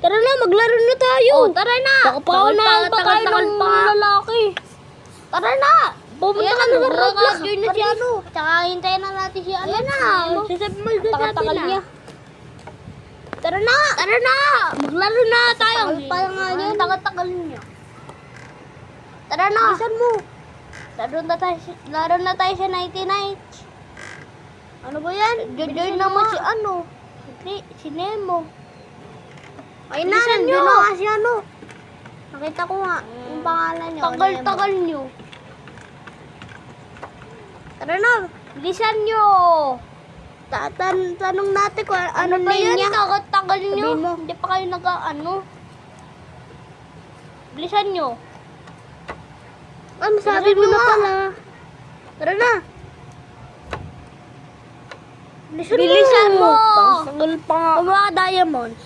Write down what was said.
Tara na, maglaro na tayo. Oh, tara na. Baka ng lalaki. Tara na. Pumunta Ayan ka na, na sa Roblox. join na si ano. Tsaka hintayin na natin si ano. Ayan na. Sasabmal doon natin Takal na. niya. Tara na. Tara na. Maglaro na tayo. Tagal nga niya. Tagal niya. Tara na. Bilisan mo. Laro na tayo sa 99. Ano ba yan? Join naman si ano. Si Nemo. Ay na, Bilisan nandun nyo. na nga si ano. Nakita ko nga yung pangalan niyo. Tagal nyo. Tara na. Bilisan nyo. Tanong natin kung ano Ano ba name yan? niya. Tagal nyo. Sabihin mo. Hindi pa kayo nag-ano. Bilisan nyo. Ano sabi mo na pala? Tara na. Bilisan mo. Pangsagal pa nga. Mga diamonds.